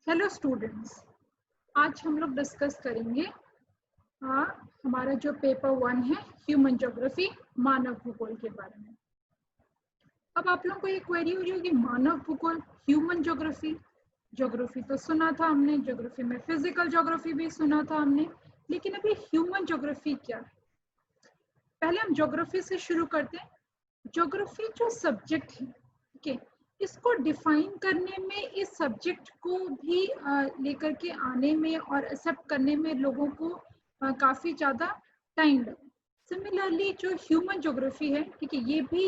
Hello students, आज हम लोग डिस्कस करेंगे हमारा जो पेपर 1 है ह्यूमन ज्योग्राफी मानव भूगोल के बारे में। अब आप लोगों को ये क्वेरी हो रही होगी, मानव भूगोल ह्यूमन ज्योग्राफी। ज्योग्राफी तो सुना था हमने, ज्योग्राफी में फिजिकल ज्योग्राफी भी सुना था हमने, लेकिन अभी ह्यूमन ज्योग्राफी क्या है। पहले हम ज्योग्राफी से शुरू करते हैं। ज्योग्राफी जो सब्जेक्ट है, ठीक है, इसको डिफाइन करने में, इस सब्जेक्ट को भी लेकर के आने में और एक्सेप्ट करने में लोगों को काफी ज्यादा टाइम लगा। सिमिलरली जो ह्यूमन ज्योग्राफी है, ठीक है, ये भी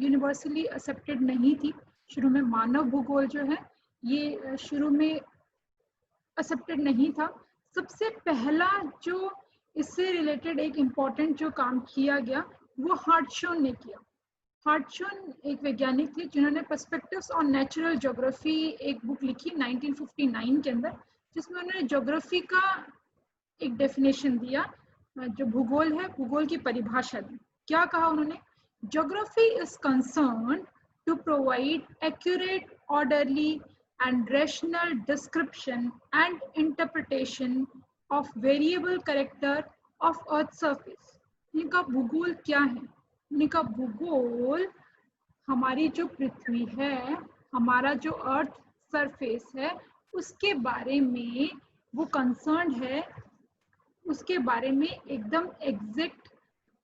यूनिवर्सली एक्सेप्टेड नहीं थी। शुरू में मानव भूगोल जो है ये शुरू में एक्सेप्टेड नहीं था। सबसे पहला जो इससे रिलेटेड एक इम्पॉर्टेंट जो काम किया गया वो हार्टशॉन ने किया। हार्टशॉन एक वैज्ञानिक थे जिन्होंने पर्सपेक्टिव्स ऑन नेचुरल ज्योग्राफी एक बुक लिखी 1959 के अंदर, जिसमें उन्होंने ज्योग्राफी का एक डेफिनेशन दिया। जो भूगोल है, भूगोल की परिभाषा दी। क्या कहा उन्होंने? Geography is concern to provide accurate, orderly and rational description and interpretation of variable character of earth surface। इनका भूगोल क्या है? इनका भूगोल हमारी जो पृथ्वी है, हमारा जो अर्थ सरफेस है, उसके बारे में वो कंसर्न है, उसके बारे में एकदम एग्जैक्ट,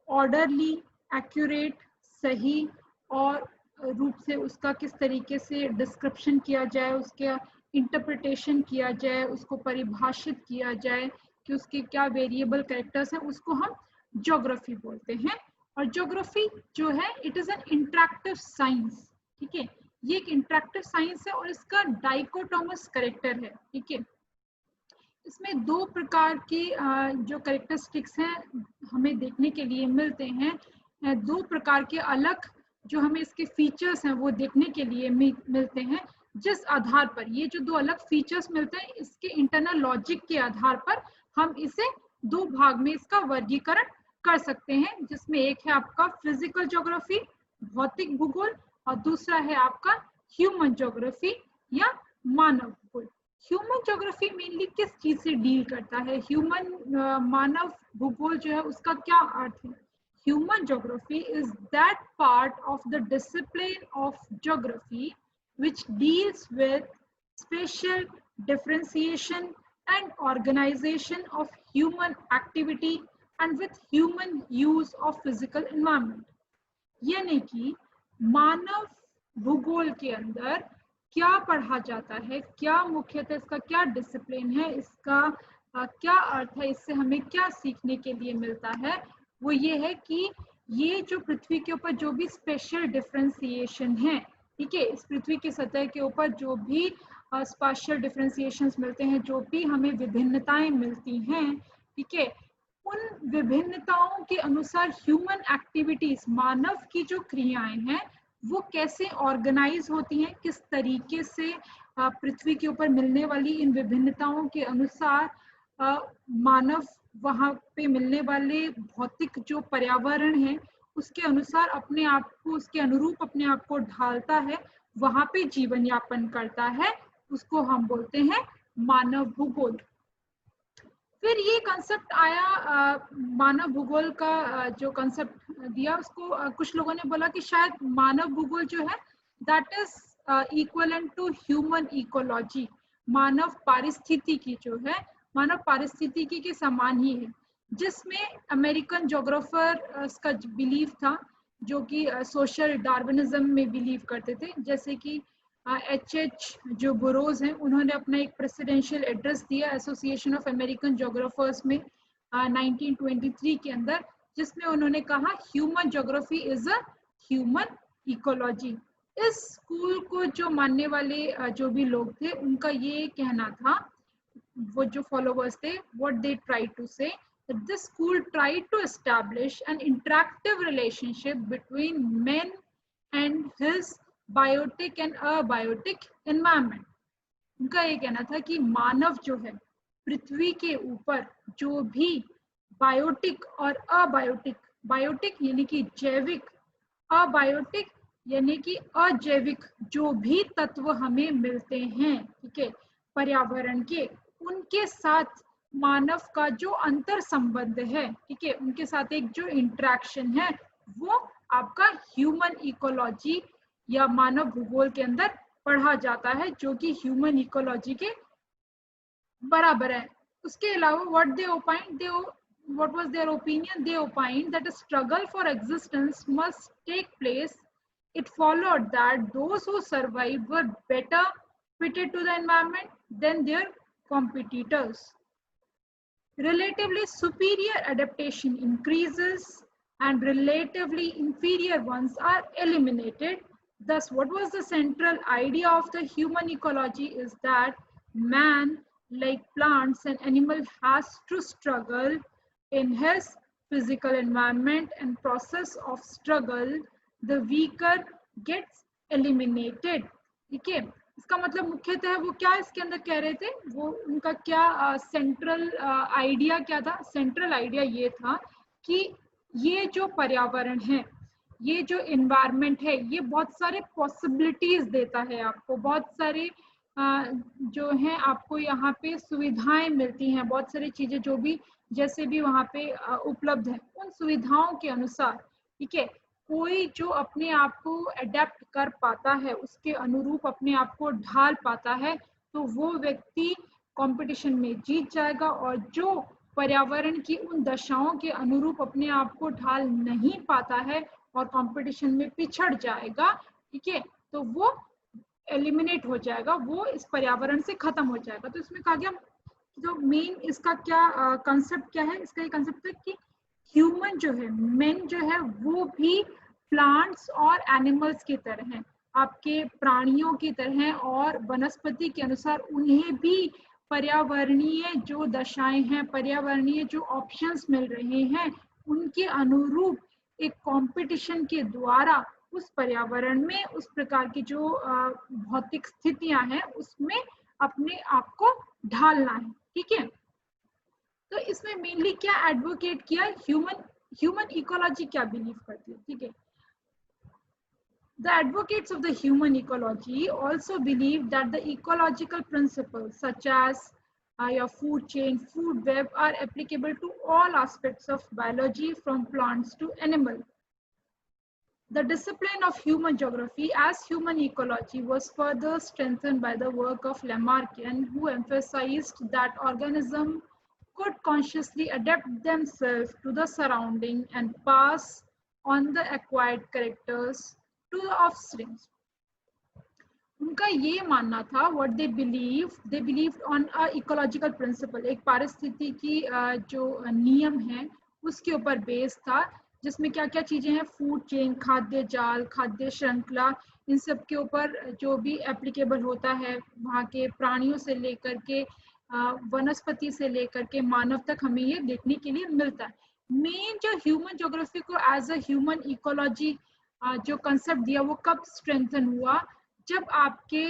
ऑर्डरली, एक्यूरेट, सही और रूप से उसका किस तरीके से डिस्क्रिप्शन किया जाए, उसके इंटरप्रिटेशन किया जाए, उसको परिभाषित किया जाए कि उसके क्या वेरिएबल कैरेक्टर्स हैं, उसको हम ज्योग्राफी बोलते हैं। और ज्योग्राफी जो है it is an interactive science, ठीक है, ये एक इंटरेक्टिव साइंस है और इसका डाइकोटोमस कैरेक्टर है, ठीक है। इसमें दो प्रकार के जो कैरेक्टरिस्टिक्स हैं हमें देखने के लिए मिलते हैं। दो प्रकार के अलग जो हमें इसके फीचर्स हैं वो देखने के लिए मिलते हैं, जिस आधार पर ये जो दो अलग फीचर्स मिलते हैं, इसके इंटरनल लॉजिक के आधार पर हम इसे दो भाग में इसका वर्गीकरण कर सकते हैं, जिसमें एक है आपका फिजिकल ज्योग्राफी, भौतिक भूगोल, और दूसरा है आपका ह्यूमन ज्योग्राफी या मानव भूगोल। ह्यूमन ज्योग्राफी मेनली किस चीज से डील करता है? ह्यूमन मानव भूगोल जो है उसका क्या अर्थ है? Human geography is that part of the discipline of geography which deals with spatial differentiation and organization of human activity and with human use of physical environment। यानी कि मानव भूगोल के अंदर क्या पढ़ा जाता है, क्या मुख्यतः इसका क्या डिसिप्लिन है, इसका क्या अर्थ है, इससे हमें क्या सीखने के लिए मिलता है, वो ये है कि ये जो पृथ्वी के ऊपर जो भी स्पेशल डिफरेंशिएशन है, ठीक है, इस पृथ्वी की सतह के ऊपर जो भी स्पेशल डिफरेंशिएशंस मिलते हैं, जो भी हमें विभिन्नताएं मिलती हैं, ठीक है, उन विभिन्नताओं के अनुसार ह्यूमन एक्टिविटीज, मानव की जो क्रियाएं हैं वो कैसे ऑर्गेनाइज होती हैं, किस तरीके से पृथ्वी के ऊपर मिलने वाली इन विभिन्नताओं के अनुसार मानव वहां पे मिलने वाले भौतिक जो पर्यावरण है उसके अनुसार अपने आप को, उसके अनुरूप अपने आप को ढालता है, वहां पे जीवन यापन करता है, उसको हम बोलते हैं मानव भूगोल। फिर ये कंसेप्ट आया, मानव भूगोल का जो कंसेप्ट दिया उसको कुछ लोगों ने बोला कि शायद मानव भूगोल जो है that is equivalent to human ecology. मानव पारिस्थितिकी जो है, मानव पारिस्थितिकी के समान ही है, जिसमें अमेरिकन ज्योग्राफर का बिलीव था, जो कि सोशल डार्विनिज्म में बिलीव करते थे। जैसे कि एच जो बुरोज हैं, उन्होंने अपना एक प्रेसिडेंशियल एड्रेस दिया एसोसिएशन ऑफ अमेरिकन ज्योग्राफर्स में 1923 के अंदर, जिसमें उन्होंने कहा human geography is a human ecology. इस स्कूल को जो मानने वाले जो भी लोग थे उनका ये कहना था, वो जो फॉलोवर्स थे, व्हाट दे ट्राई टू से that this school tried to establish an interactive relationship between man and his biotic and abiotic environment. उनका ये कहना था कि मानव जो है पृथ्वी के ऊपर जो भी बायोटिक और अबायोटिक, बायोटिक यानी कि जैविक, अबायोटिक यानी कि अजैविक जो भी तत्व हमें मिलते हैं, ठीक है, पर्यावरण के, उनके साथ मानव का जो अंतर संबंध है, ठीक है, उनके साथ एक जो इंटरेक्शन है, वो आपका ह्यूमन इकोलॉजी या मानव भूगोल के अंदर पढ़ा जाता है, जो कि ह्यूमन इकोलॉजी के बराबर है। उसके अलावा what was their opinion? They opined that a struggle for existence must take place. It followed that those who survived were better fitted to the environment than their competitors. Relatively superior adaptation increases and relatively inferior ones are eliminated. Thus, what was the central idea of the human ecology is that man, like plants and animals, has to struggle in his physical environment, and process of struggle, the weaker gets eliminated. ठीक है, इसका मतलब मुख्यतः वो क्या इसके अंदर कह रहे थे, वो उनका क्या सेंट्रल आइडिया क्या था? सेंट्रल आइडिया ये था कि ये जो पर्यावरण है, ये जो एनवायरनमेंट है, ये बहुत सारे पॉसिबिलिटीज देता है आपको, बहुत सारे जो है आपको यहाँ पे सुविधाएं मिलती हैं, बहुत सारी चीजें जो भी जैसे भी वहाँ पे उपलब्ध है, उन सुविधाओं के अनुसार, ठीक है, कोई जो अपने आप को अडेप्ट कर पाता है, उसके अनुरूप अपने आप को ढाल पाता है, तो वो व्यक्ति कंपटीशन में जीत जाएगा, और जो पर्यावरण की उन दशाओं के अनुरूप अपने आप को ढाल नहीं पाता है और कंपटीशन में पिछड़ जाएगा, ठीक है, तो वो एलिमिनेट हो जाएगा, वो इस पर्यावरण से खत्म हो जाएगा। तो इसमें कहा गया जो मेन इसका क्या कंसेप्ट क्या है, इसका ये कंसेप्ट है कि ह्यूमन जो है, मेन जो है, वो भी प्लांट्स और एनिमल्स की तरह हैं, आपके प्राणियों की तरह, और वनस्पति के अनुसार उन्हें भी पर्यावरणीय जो दशाएं हैं, पर्यावरणीय जो ऑप्शंस मिल रहे हैं, उनके अनुरूप एक कंपटीशन के द्वारा उस पर्यावरण में उस प्रकार की जो भौतिक स्थितियां हैं, उसमें अपने आप को ढालना है। ठीक है, तो इसमें मेनली क्या एडवोकेट किया, ह्यूमन इकोलॉजी क्या बिलीव करती है। ठीक है, the advocates of the human ecology also believe that the ecological principles such as your food chain, food web are applicable to all aspects of biology from plants to animal. The discipline of human geography as human ecology was further strengthened by the work of Lamarckian, who emphasized that organisms could consciously adapt themselves to the surrounding and pass on the acquired characters to the offspring. उनका ये मानना था, what they believed on a ecological principle, एक पारिस्थितिकी जो नियम है उसके ऊपर बेस था, जिसमें क्या क्या चीजें हैं, फूड चेन, खाद्य जाल, खाद्य श्रृंखला, इन सब के ऊपर जो भी एप्लीकेबल होता है, वहाँ के प्राणियों से लेकर के वनस्पति से लेकर के मानव तक हमें ये देखने के लिए मिलता है। मेन जो ह्यूमन ज्योग्राफी को एज अ ह्यूमन इकोलॉजी जो कंसेप्ट दिया, वो कब स्ट्रेंथन हुआ, जब आपके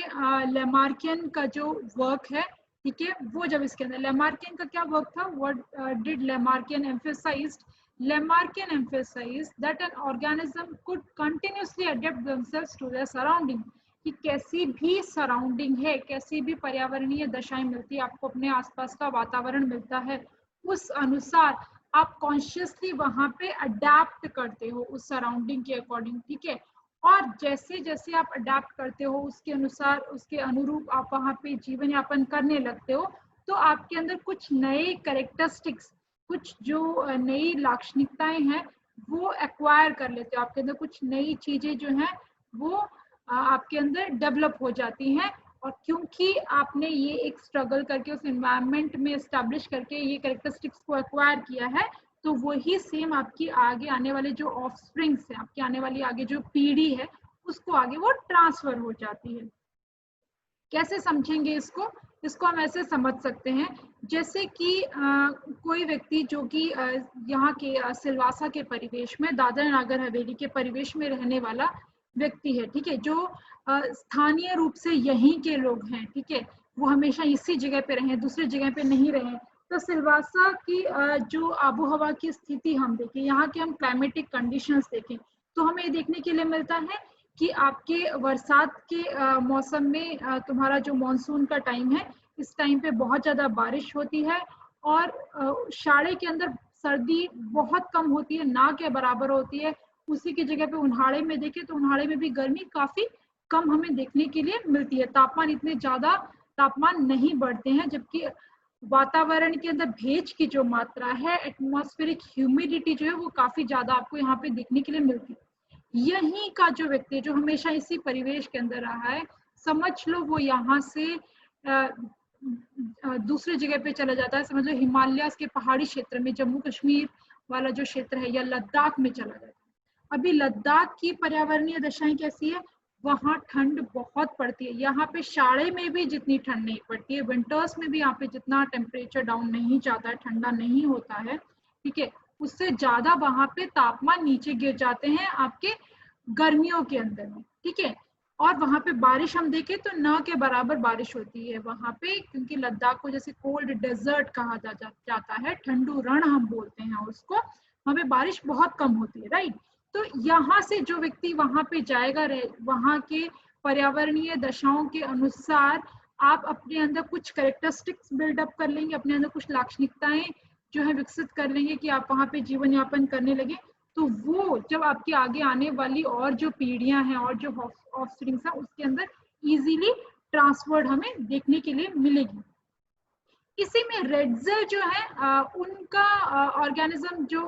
लेमार्कियन का जो वर्क है, ठीक है, वो जब इसके अंदर लेमार्कियन का क्या वर्क था, what did Lamarckian emphasized, Lamarckian emphasized that an organism could continuously adapt themselves to their surrounding, कि कैसी भी सराउंडिंग है, कैसी भी पर्यावरणीय दशाएं मिलती है, आपको अपने आसपास का वातावरण मिलता है, उस अनुसार आप कॉन्शियसली वहां पे अडेप्ट करते हो उस सराउंडिंग के अकॉर्डिंग। ठीक है, और जैसे जैसे आप अडेप्ट करते हो उसके अनुसार, उसके अनुरूप आप वहां पे जीवन यापन करने लगते हो, तो आपके अंदर कुछ नए कैरेक्टरिस्टिक्स, कुछ जो नई लाक्षणिकताएं हैं वो एक्वायर कर लेते हो, आपके अंदर कुछ नई चीजें जो हैं वो आपके अंदर डेवलप हो जाती हैं, और क्योंकि आपने ये एक स्ट्रगल करके उस एनवायरनमेंट में एस्टैब्लिश करके ये कैरेक्टरिस्टिक्स को एक्वायर किया है, तो वही सेम आपकी आगे आने वाले जो ऑफस्प्रिंग्स हैं, आपकी आने वाली आगे जो पीढ़ी है, उसको आगे वो ट्रांसफर हो जाती है। कैसे समझेंगे इसको हम ऐसे समझ सकते हैं, जैसे कि कोई व्यक्ति जो कि यहाँ के सिलवासा के परिवेश में, दादरा नागर हवेली के परिवेश में रहने वाला व्यक्ति है, ठीक है, जो स्थानीय रूप से यहीं के लोग हैं, ठीक है, वो हमेशा इसी जगह पे रहे, दूसरी जगह पे नहीं रहे, तो सिलवासा की जो आबो हवा की स्थिति हम देखें, यहाँ के हम क्लाइमेटिक कंडीशंस देखें, तो हमें देखने के लिए मिलता है कि आपके बरसात के मौसम में तुम्हारा जो मॉनसून का टाइम है, इस टाइम पे बहुत ज्यादा बारिश होती है और शाड़े के अंदर सर्दी बहुत कम होती है, ना के बराबर होती है। उसी की जगह पे उन्हाड़े में देखें तो उन्हाड़े में भी गर्मी काफी कम हमें देखने के लिए मिलती है। तापमान इतने ज्यादा तापमान नहीं बढ़ते हैं, जबकि वातावरण के अंदर भेज की जो मात्रा है, एटमॉस्फेरिक ह्यूमिडिटी जो है वो काफी ज्यादा आपको यहाँ पे देखने के लिए मिलती है। यहीं का जो व्यक्ति जो हमेशा इसी परिवेश के अंदर रहा है, समझ लो वो यहाँ से दूसरी जगह पे चला जाता है। समझ लो हिमालय के पहाड़ी क्षेत्र में, जम्मू कश्मीर वाला जो क्षेत्र है, या लद्दाख में चला जाता है। अभी लद्दाख की पर्यावरणीय दशाएं कैसी है, वहाँ ठंड बहुत पड़ती है। यहाँ पे शाड़े में भी जितनी ठंड नहीं पड़ती है, विंटर्स में भी यहाँ पे जितना टेम्परेचर डाउन नहीं जाता है, ठंडा नहीं होता है, ठीक है, उससे ज्यादा वहां पे तापमान नीचे गिर जाते हैं आपके गर्मियों के अंदर में, ठीक है। और वहां पे बारिश हम देखें तो न के बराबर बारिश होती है वहां पे, क्योंकि लद्दाख को जैसे कोल्ड डेजर्ट कहा जाता है, ठंडू रण हम बोलते हैं उसको, वहां पे बारिश बहुत कम होती है, राइट। तो यहाँ से जो व्यक्ति वहां पे जाएगा, वहां के पर्यावरणीय दशाओं के अनुसार आप अपने अंदर कुछ कैरेक्टरिस्टिक्स बिल्डअप कर लेंगे, अपने अंदर कुछ लाक्षणिकताएं जो है विकसित कर लेंगे कि आप वहां पे जीवन यापन करने लगे। तो वो जब आपकी आगे आने वाली और जो पीढ़ियां हैं और जो ऑफस्प्रिंग्स हैं, उसके अंदर इजीली ट्रांसफर्ड हमें देखने के लिए मिलेगी। इसी में रेड्जर जो है उनका ऑर्गेनिज्म जो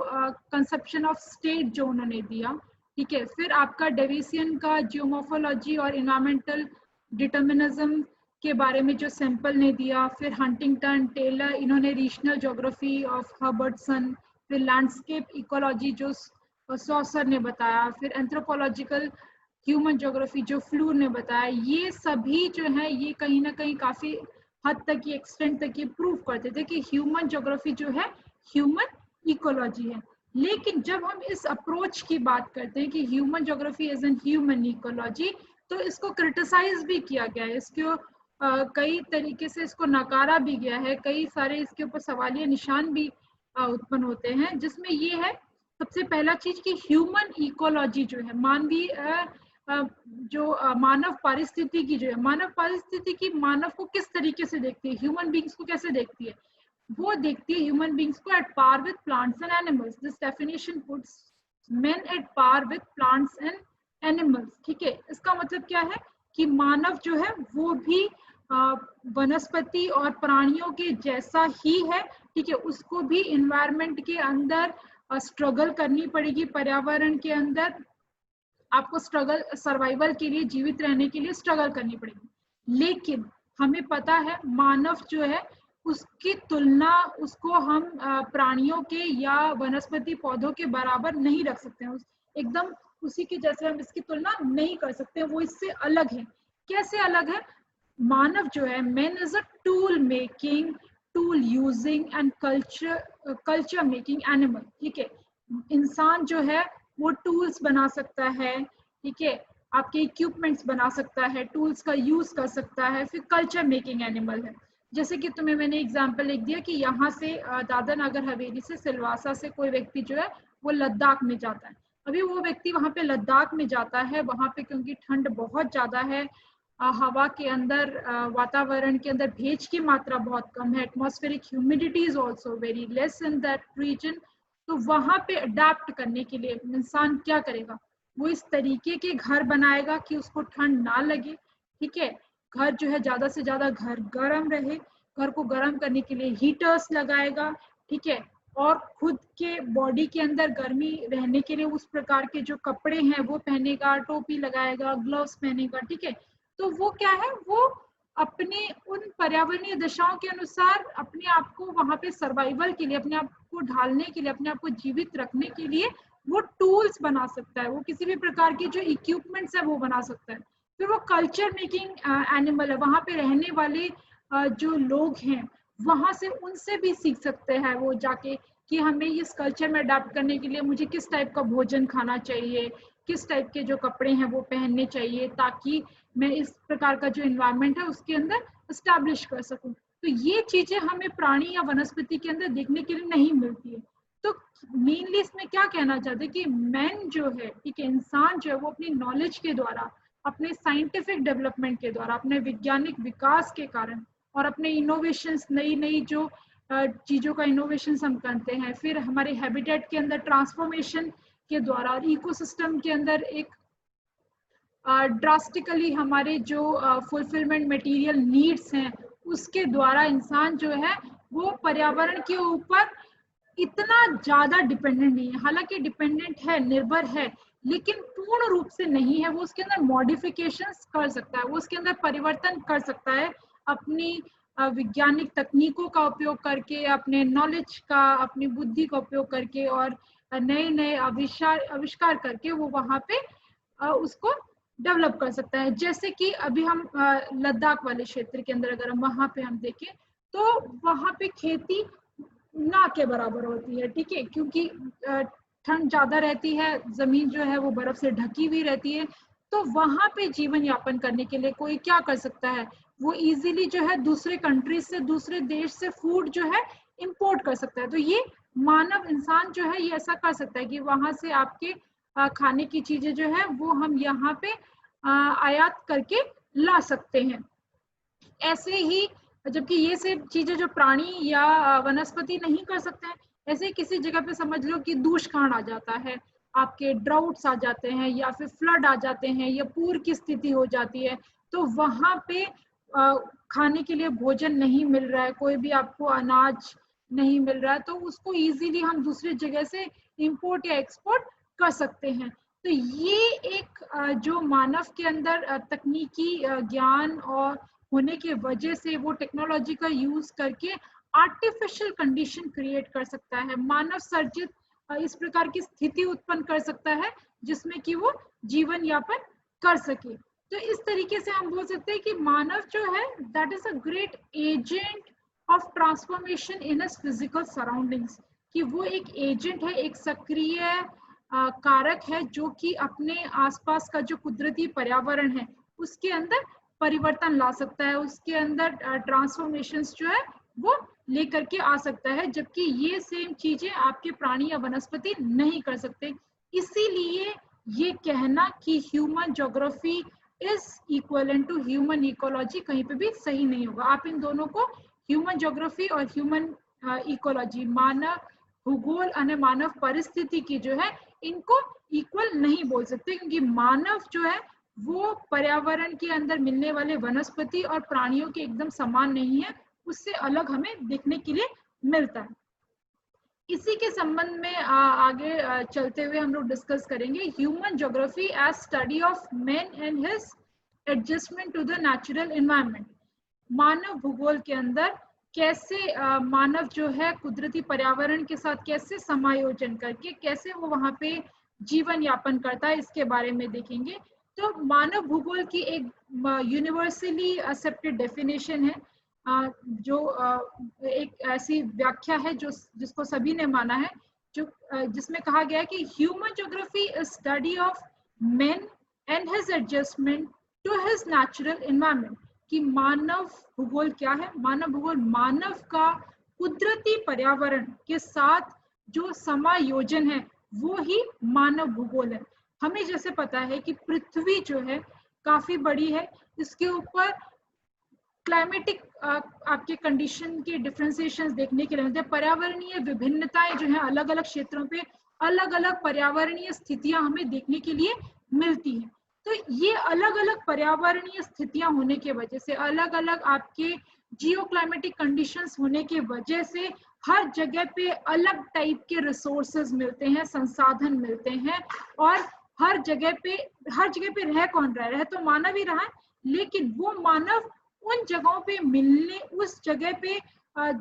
कंसेप्शन ऑफ स्टेट जो उन्होंने दिया, ठीक है। फिर आपका डेविसियन का जियोमोर्फोलॉजी और इन्वायरमेंटल डिटर्मिनिज्म के बारे में जो सैंपल ने दिया। फिर हंटिंगटन, टेलर, इन्होंने रीजनल ज्योग्राफी ऑफ हर्बर्टसन। फिर लैंडस्केप इकोलॉजी जो सॉसर ने बताया। फिर एंथ्रोपोलॉजिकल ह्यूमन ज्योग्राफी जो फ्लूर ने बताया। ये सभी जो है ये कहीं ना कहीं काफी हद तक ये एक्सटेंड तक ये प्रूव करते थे कि ह्यूमन ज्योग्राफी जो है ह्यूमन इकोलॉजी है। लेकिन जब हम इस अप्रोच की बात करते हैं कि human geography is an human ecology, तो इसको क्रिटिसाइज भी किया गया है, इसको कई तरीके से इसको नकारा भी गया है, कई सारे इसके ऊपर सवालिया निशान भी उत्पन्न होते हैं, जिसमें ये है सबसे पहला चीज कि ह्यूमन इकोलॉजी जो है मानवीय जो मानव पारिस्थिति की जो है, मानव पारिस्थिति की मानव को किस तरीके से देखती है, ह्यूमन बींग्स को कैसे देखती है, वो देखती है ह्यूमन बींग्स को at par with plants and animals. This definition puts men at par with plants and animals, ठीक है। इसका मतलब क्या है कि मानव जो है वो भी वनस्पति और प्राणियों के जैसा ही है, ठीक है। उसको भी इन्वायरमेंट के अंदर स्ट्रगल करनी पड़ेगी, पर्यावरण के अंदर आपको स्ट्रगल, सर्वाइवल के लिए, जीवित रहने के लिए स्ट्रगल करनी पड़ेगी। लेकिन हमें पता है मानव जो है उसकी तुलना, उसको हम प्राणियों के या वनस्पति पौधों के बराबर नहीं रख सकते हैं, एकदम उसी के जैसे हम इसकी तुलना नहीं कर सकते, वो इससे अलग है। कैसे अलग है? मानव जो है, man is a tool making, tool using and culture making animal, ठीक है। इंसान जो है वो टूल्स बना सकता है, ठीक है, आपके इक्विपमेंट्स बना सकता है, टूल्स का यूज कर सकता है, फिर कल्चर मेकिंग एनिमल है। जैसे कि तुम्हें मैंने एग्जांपल लिख दिया कि यहाँ से दादर नगर हवेली से, सिलवासा से कोई व्यक्ति जो है वो लद्दाख में जाता है। अभी वो व्यक्ति वहां पे लद्दाख में जाता है, वहां पे क्योंकि ठंड बहुत ज्यादा है, हवा के अंदर, वातावरण के अंदर भेज की मात्रा बहुत कम है, atmospheric humidity is also very less in that region. तो वहां पे अडेप्ट करने के लिए इंसान क्या करेगा, वो इस तरीके के घर बनाएगा कि उसको ठंड ना लगे, ठीक है। घर जो है ज्यादा से ज्यादा घर गर्म रहे, घर को गर्म करने के लिए हीटर्स लगाएगा, ठीक है। और खुद के बॉडी के अंदर गर्मी रहने के लिए उस प्रकार के जो कपड़े हैं वो पहनेगा, टोपी लगाएगा, ग्लव्स पहनेगा, ठीक है। तो वो क्या है, वो अपने उन पर्यावरणीय दशाओं के अनुसार अपने आप को वहां पे सर्वाइवल के लिए, अपने आप को ढालने के लिए, अपने आप को जीवित रखने के लिए वो टूल्स बना सकता है, वो किसी भी प्रकार के जो इक्विपमेंट्स है वो बना सकता है। फिर वो कल्चर मेकिंग एनिमल है, वहां पे रहने वाले जो लोग हैं वहां से, उनसे भी सीख सकते हैं वो जाके कि हमें इस कल्चर में अडेप्ट करने के लिए मुझे किस टाइप का भोजन खाना चाहिए, किस टाइप के जो कपड़े हैं वो पहनने चाहिए, ताकि मैं इस प्रकार का जो एनवायरनमेंट है उसके अंदर एस्टैब्लिश कर सकूं। तो ये चीजें हमें प्राणी या वनस्पति के अंदर देखने के लिए नहीं मिलती है। तो मेनली इसमें क्या कहना चाहते हैं कि मैन जो है, ठीक है, इंसान जो है वो अपनी नॉलेज के द्वारा, अपने साइंटिफिक डेवलपमेंट के द्वारा, अपने वैज्ञानिक विकास के कारण और अपने इनोवेशंस, नई नई जो चीज़ों का इनोवेशन हम करते हैं, फिर हमारे हैबिटेट के अंदर ट्रांसफॉर्मेशन के द्वारा और इकोसिस्टम के अंदर एक ड्रास्टिकली हमारे जो फुलफिलमेंट मटेरियल नीड्स हैं उसके द्वारा इंसान जो है वो पर्यावरण के ऊपर इतना ज्यादा डिपेंडेंट नहीं है। हालांकि डिपेंडेंट है, निर्भर है, लेकिन पूर्ण रूप से नहीं है। वो उसके अंदर मॉडिफिकेशंस कर सकता है, वो उसके अंदर परिवर्तन कर सकता है अपनी वैज्ञानिक तकनीकों का उपयोग करके, अपने नॉलेज का, अपनी बुद्धि का उपयोग करके और नए नए आविष्कार करके वो वहां पे उसको डेवलप कर सकता है। जैसे कि अभी हम लद्दाख वाले क्षेत्र के अंदर अगर हम वहां पे हम देखें तो वहां पे खेती ना के बराबर होती है, ठीक है, क्योंकि ठंड ज्यादा रहती है, जमीन जो है वो बर्फ से ढकी हुई रहती है। तो वहां पे जीवन यापन करने के लिए कोई क्या कर सकता है, वो इजीली जो है दूसरे कंट्रीज से, दूसरे देश से फूड जो है इंपोर्ट कर सकता है। तो ये मानव इंसान जो है ये ऐसा कर सकता है कि वहां से आपके खाने की चीजें जो है वो हम यहाँ पे आयात करके ला सकते हैं। ऐसे ही जबकि ये सब चीजें जो प्राणी या वनस्पति नहीं कर सकते हैं, ऐसे ही किसी जगह पे समझ लो कि दुष्काल आ जाता है, आपके ड्राउट्स आ जाते हैं या फिर फ्लड आ जाते हैं या पूर की स्थिति हो जाती है, तो वहां पे खाने के लिए भोजन नहीं मिल रहा है, कोई भी आपको अनाज नहीं मिल रहा है, तो उसको इजीली हम दूसरी जगह से इंपोर्ट या एक्सपोर्ट कर सकते हैं। तो ये एक जो मानव के अंदर तकनीकी ज्ञान और होने के वजह से वो टेक्नोलॉजी का यूज करके आर्टिफिशियल कंडीशन क्रिएट कर सकता है, मानव सर्जित इस प्रकार की स्थिति उत्पन्न कर सकता है जिसमें कि वो जीवन यापन कर सके। तो इस तरीके से हम बोल सकते हैं कि मानव जो है that is a great agent of transformation in us physical surroundings, कि वो एक एजेंट है, एक सक्रिय कारक है जो कि अपने आसपास का जो कुदरती पर्यावरण है उसके अंदर परिवर्तन ला सकता है, उसके अंदर ट्रांसफॉर्मेशंस जो है वो लेकर के आ सकता है, जबकि ये सेम चीजें आपके प्राणी या वनस्पति नहीं कर सकते। इसीलिए ये कहना कि human geography is equivalent to human ecology कहीं पे भी सही नहीं होगा। आप इन दोनों को, ह्यूमन ज्योग्राफी और ह्यूमन इकोलॉजी, मानव भूगोल और मानव परिस्थिति की जो है, इनको इक्वल नहीं बोल सकते, क्योंकि मानव जो है वो पर्यावरण के अंदर मिलने वाले वनस्पति और प्राणियों के एकदम समान नहीं है, उससे अलग हमें देखने के लिए मिलता है। इसी के संबंध में आगे चलते हुए हम लोग डिस्कस करेंगे human geography as study of man and his adjustment to the natural environment. मानव भूगोल के अंदर कैसे मानव जो है कुदरती पर्यावरण के साथ कैसे समायोजन करके कैसे वो वहां पे जीवन यापन करता है, इसके बारे में देखेंगे। तो मानव भूगोल की एक यूनिवर्सली एक्सेप्टेड डेफिनेशन है, जो एक ऐसी व्याख्या है जो जिसको सभी ने माना है, जो जिसमें कहा गया है कि human geography is study of man and his adjustment to his natural environment. कि मानव भूगोल क्या है? मानव भूगोल मानव का कुदरती पर्यावरण के साथ जो समायोजन है वो ही मानव भूगोल है। हमें जैसे पता है कि पृथ्वी जो है काफी बड़ी है, इसके ऊपर क्लाइमेटिक आपके कंडीशन के डिफरेंशिएशंस देखने के लिए मिलते हैं, पर्यावरणीय विभिन्नताएं जो है अलग अलग क्षेत्रों पे अलग अलग पर्यावरणीय स्थितियां हमें देखने के लिए मिलती हैं। तो ये अलग अलग पर्यावरणीय स्थितियां होने के वजह से, अलग अलग आपके जियो क्लाइमेटिक कंडीशंस होने के वजह से हर जगह पे अलग टाइप के रिसोर्सेज मिलते हैं, संसाधन मिलते हैं, और हर जगह पे रह कौन रहा है? रह तो मानव ही रहा है, लेकिन वो मानव उन जगहों पे मिलने, उस जगह पे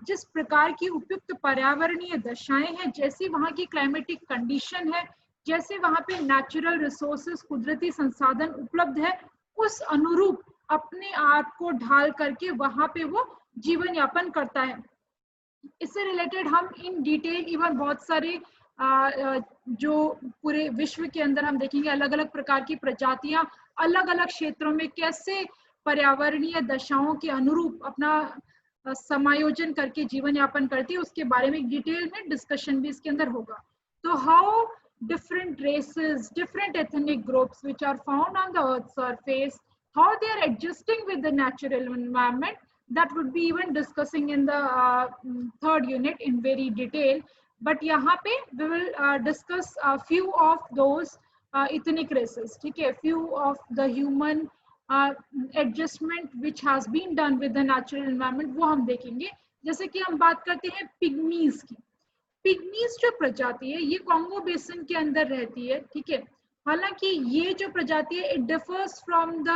जिस प्रकार की उपयुक्त पर्यावरणीय दशाएं हैं, जैसी वहां की क्लाइमेटिक कंडीशन है, जैसे वहां पे नेचुरल रिसोर्सेज कुदरती संसाधन उपलब्ध है, उस अनुरूप अपने आप को ढाल करके वहां पे वो जीवन यापन करता है। इससे रिलेटेड हम इन डिटेल इवन बहुत सारे जो पूरे विश्व के अंदर हम देखेंगे अलग अलग प्रकार की प्रजातियां अलग अलग क्षेत्रों में कैसे पर्यावरणीय दशाओं के अनुरूप अपना समायोजन करके जीवन यापन करती है, उसके बारे में डिटेल में डिस्कशन भी इसके अंदर होगा। तो how different races, different ethnic groups which are found on the earth's surface, how they are adjusting with the natural environment, that would be even discussing in the third unit in very detail. But यहाँ पे we will discuss a few of those ethnic races, ठीक है, few of the human adjustment which has been done with the natural environment, वो हम देखेंगे। जैसे कि हम बात करते हैं पिग्मीज की। पिग्मीज जो प्रजाति है ये कॉन्गो बेसिन के अंदर रहती है, ठीक है। हालांकि ये जो प्रजाति है it differs from the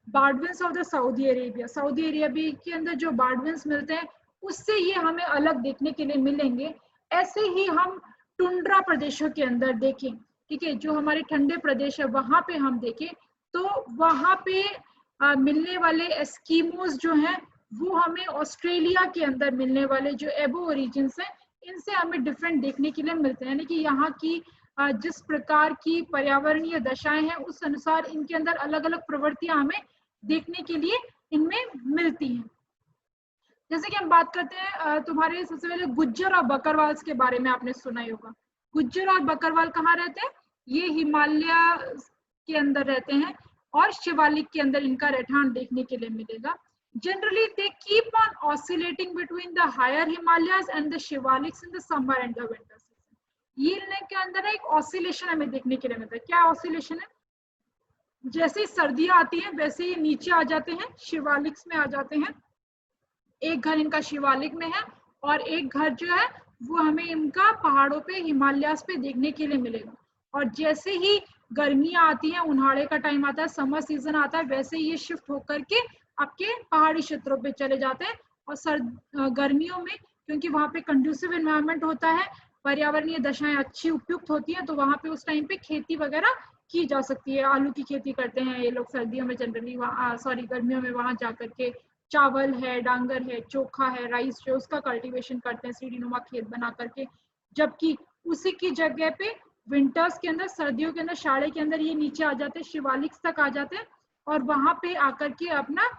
Bedouins of the Saudi Arabia. Saudi Arabia के अंदर जो बार्डविन्स मिलते हैं उससे ये हमें अलग देखने के लिए मिलेंगे। ऐसे ही हम टुंड्रा प्रदेशों के अंदर देखें, ठीक है, जो हमारे ठंडे प्रदेश है वहां पे हम देखें तो वहां पे मिलने वाले एस्कीमोस जो हैं वो हमें ऑस्ट्रेलिया के अंदर मिलने वाले जो एबो ओरिजिन्स हैं इनसे हमें डिफरेंट देखने के लिए मिलते हैं। यानी कि यहाँ की जिस प्रकार की पर्यावरणीय दशाएं हैं उस अनुसार इनके अंदर अलग अलग प्रवृत्तियां हमें देखने के लिए इनमें मिलती हैं। जैसे कि हम बात करते हैं तुम्हारे सबसे पहले गुज्जर और बकरवाल के बारे में आपने सुना ही होगा। गुज्जर और बकरवाल कहाँ रहते हैं? ये हिमालय के अंदर रहते हैं और शिवालिक के अंदर इनका रहठान देखने के लिए मिलेगा। Generally, they keep on oscillating between the higher Himalayas and the Shivaliks in the summer and the winter season. ये के अंदर एक ऑसिलेशन हमें देखने के लिए मिलता है। क्या ऑसिलेशन है? जैसे ही सर्दियां आती हैं वैसे ही नीचे आ जाते हैं, शिवालिक्स में आ जाते हैं। एक घर इनका शिवालिक में है और एक घर जो है वो हमें इनका पहाड़ों पे हिमालयास पे देखने के लिए मिलेगा। और जैसे ही गर्मियां आती हैं, उन्हाड़े का टाइम आता है, समर सीजन आता है, वैसे ही ये शिफ्ट होकर के आपके पहाड़ी क्षेत्रों पे चले जाते हैं। और गर्मियों में क्योंकि वहाँ पे कंड्यूसिव एनवायरनमेंट होता है, पर्यावरणीय दशाएं अच्छी उपयुक्त होती हैं, तो वहाँ पे उस टाइम पे खेती वगैरह की जा सकती है। आलू की खेती करते हैं ये लोग सर्दियों में जनरली, गर्मियों में वहाँ जाकर के चावल है, डांगर है, चोखा है, राइस जो उसका कल्टीवेशन करते हैं सीढ़ीनुमा खेत बना करके। जबकि उसी की जगह पे विंटर्स के अंदर, सर्दियों के अंदर शाड़े के अंदर ये नीचे आ जाते हैं, शिवालिक्स तक आ जाते हैं और वहां पे आकर के अपना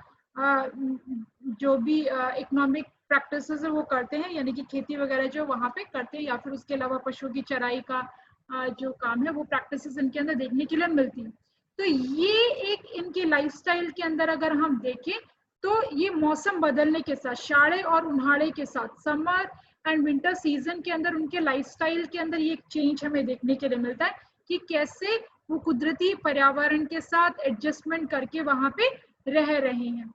जो भी इकोनॉमिक प्रैक्टिसेस है वो करते हैं, यानी कि खेती वगैरह जो वहां पे करते हैं, या फिर उसके अलावा पशुओं की चराई का जो काम है वो प्रैक्टिसेस इनके अंदर देखने के लिए मिलती है। तो ये एक इनकी लाइफस्टाइल के अंदर अगर हम देखें तो ये मौसम बदलने के साथ, शाड़े और उन्हाड़े के साथ, समर एंड विंटर सीजन के अंदर उनके लाइफस्टाइल के अंदर ये एक चेंज हमें देखने के लिए मिलता है कि कैसे वो कुदरती पर्यावरण के साथ एडजस्टमेंट करके वहां पे रह रहे हैं।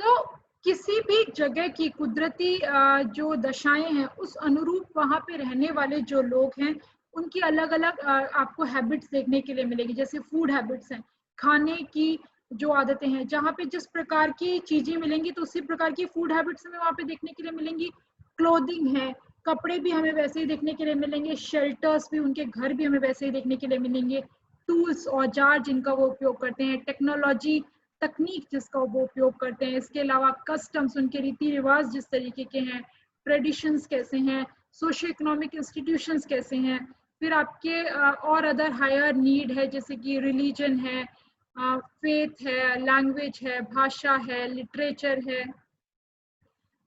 तो किसी भी जगह की कुदरती जो दशाएं हैं उस अनुरूप वहां पे रहने वाले जो लोग हैं उनकी अलग अलग आपको हैबिट्स देखने के लिए मिलेगी। जैसे फूड हैबिट्स हैं, खाने की जो आदतें हैं, जहाँ पे जिस प्रकार की चीजें मिलेंगी तो उसी प्रकार की फूड हैबिट्स हमें वहाँ पे देखने के लिए मिलेंगी। क्लोथिंग है, कपड़े भी हमें वैसे ही देखने के लिए मिलेंगे, शेल्टर्स भी, उनके घर भी हमें वैसे ही देखने के लिए मिलेंगे। टूल्स, औजार जिनका वो उपयोग करते हैं, टेक्नोलॉजी, तकनीक जिसका वो उपयोग करते हैं, इसके अलावा कस्टम्स, उनके रीति रिवाज जिस तरीके के हैं, ट्रेडिशंस कैसे हैं, सोशो इकोनॉमिक इंस्टीट्यूशंस कैसे हैं, फिर आपके और अदर हायर नीड है जैसे कि रिलीजन है, फेथ है, लैंग्वेज है, भाषा है, लिटरेचर है,